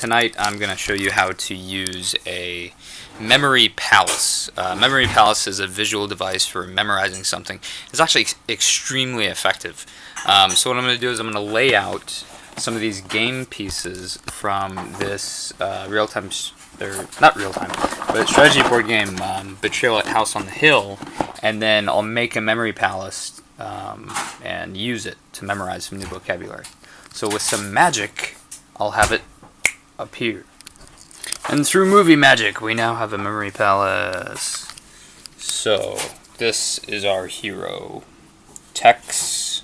tonight I'm going to show you how to use a memory palace. Memory palace is a visual device for memorizing something. It's actually extremely effective. So what I'm going to do is I'm going to lay out some of these game pieces from this real-time, or not real-time, but strategy board game, Betrayal at House on the Hill, and then I'll make a memory palace and use it to memorize some new vocabulary. So with some magic, I'll have it appear. And through movie magic, we now have a memory palace. So this is our hero, Tex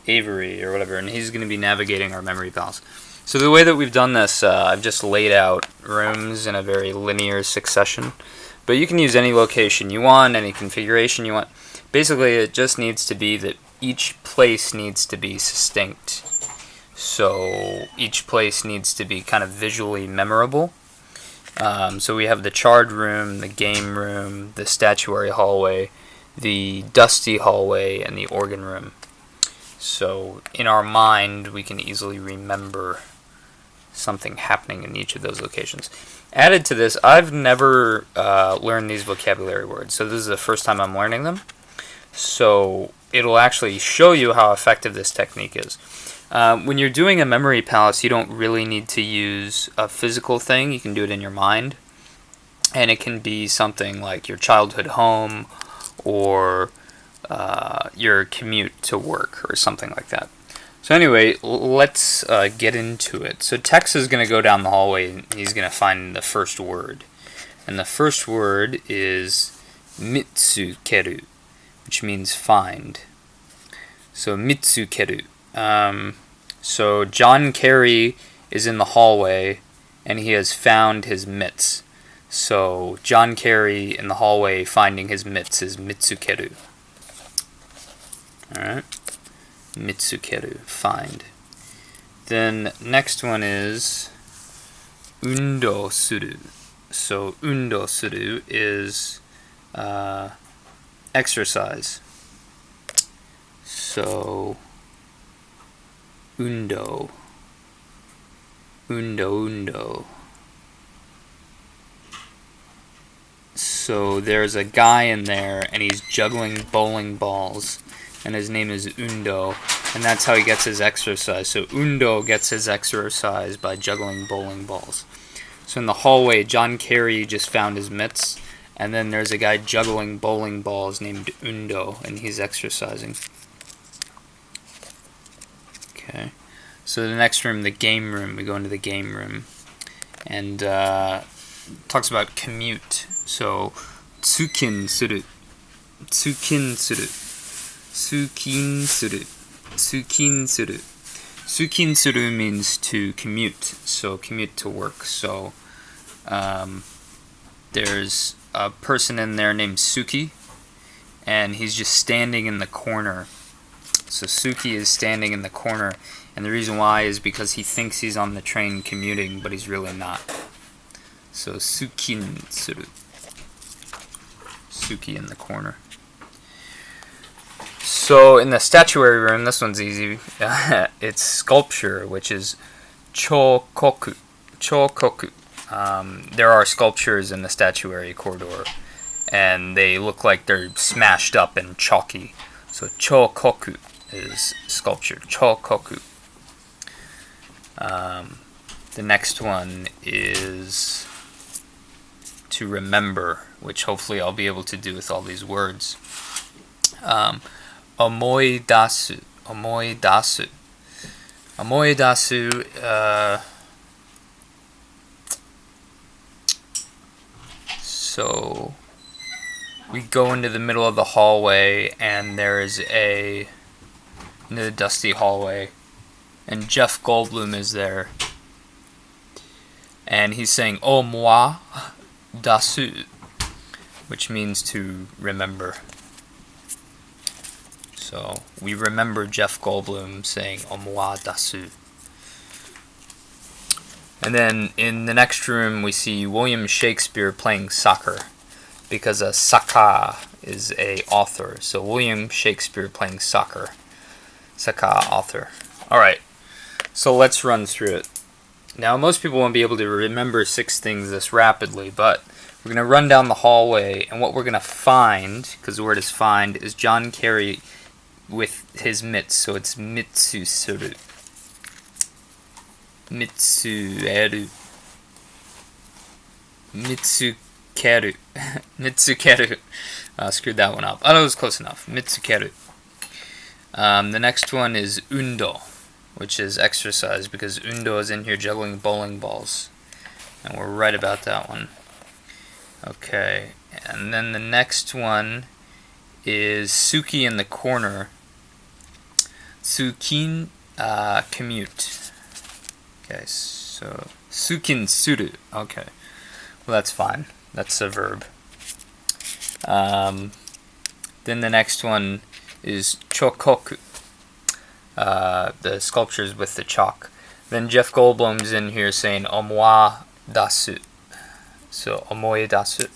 Avery or whatever, and he's going to be navigating our memory palace. So the way that we've done this, I've just laid out rooms in a very linear succession, but you can use any location you want, any configuration you want. Basically, it just needs to be that each place needs to be succinct. So each place needs to be kind of visually memorable. So we have the charred room, the game room, the statuary hallway, the dusty hallway, and the organ room. So in our mind, we can easily remember something happening in each of those locations. Added to this, I've never learned these vocabulary words, so this is the first time I'm learning them. So it'll actually show you how effective this technique is. When you're doing a memory palace, you don't really need to use a physical thing. You can do it in your mind. And it can be something like your childhood home or your commute to work or something like that. So anyway, let's get into it. So Tex is going to go down the hallway and he's going to find the first word. And the first word is mitsukeru, which means find. So mitsukeru. So John Kerry is in the hallway and he has found his mitts. So John Kerry in the hallway finding his mitts is mitsukeru. Alright. Mitsukeru, find. Then next one is undo suru. So undo suru is exercise. So undo. So there's a guy in there and he's juggling bowling balls and his name is Undo, and that's how he gets his exercise. So Undo gets his exercise by juggling bowling balls. So in the hallway, John Kerry just found his mitts, and then there's a guy juggling bowling balls named Undo, and he's exercising. Okay. So the next room, the game room, we go into the game room, and talks about commute. So tsukin suru, tsukin suru, tsukin suru, tsukin suru. Tsukin suru means to commute, so commute to work. So there's a person in there named Suki, and he's just standing in the corner. So Suki is standing in the corner, and the reason why is because he thinks he's on the train commuting, but he's really not. So Tsukin suru. Suki in the corner. So in the statuary room, this one's easy. It's sculpture, which is chokoku. Chokoku. There are sculptures in the statuary corridor, and they look like they're smashed up and chalky. So chokoku is sculpture. Chokoku. The next one is to remember, which hopefully I'll be able to do with all these words. Omoidasu. Omoidasu. Omoidasu. So we go into the middle of the hallway, and there is into the dusty hallway, and Jeff Goldblum is there, and he's saying "Omwa dasu," which means to remember. So we remember Jeff Goldblum saying "Omwa dasu." And then in the next room we see William Shakespeare playing soccer, because a saka is a author. So William Shakespeare playing soccer. Saka, author. Alright, so let's run through it. Now, most people won't be able to remember 6 things this rapidly, but we're going to run down the hallway, and what we're going to find, because the word is find, is John Kerry with his mitts, so it's mitsusuru. Mitsueru. Mitsukeru. Mitsukeru. Screwed that one up. Oh, that was close enough. Mitsukeru. The next one is undo, which is exercise, because undo is in here juggling bowling balls. And we're right about that one. Okay, and then the next one is Suki in the corner. Sukin commute. Okay, so Sukin suru. Okay, well that's fine. That's a verb. Then the next one is chokoku. The sculptures with the chalk. Then Jeff Goldblum's in here saying omwa dasu. So omoe dasu.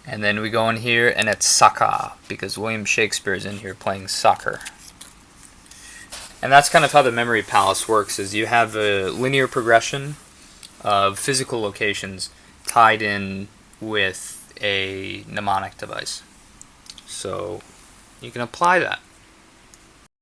And then we go in here and it's saka, because William Shakespeare is in here playing soccer. And that's kind of how the memory palace works, is you have a linear progression of physical locations tied in with a mnemonic device. So you can apply that.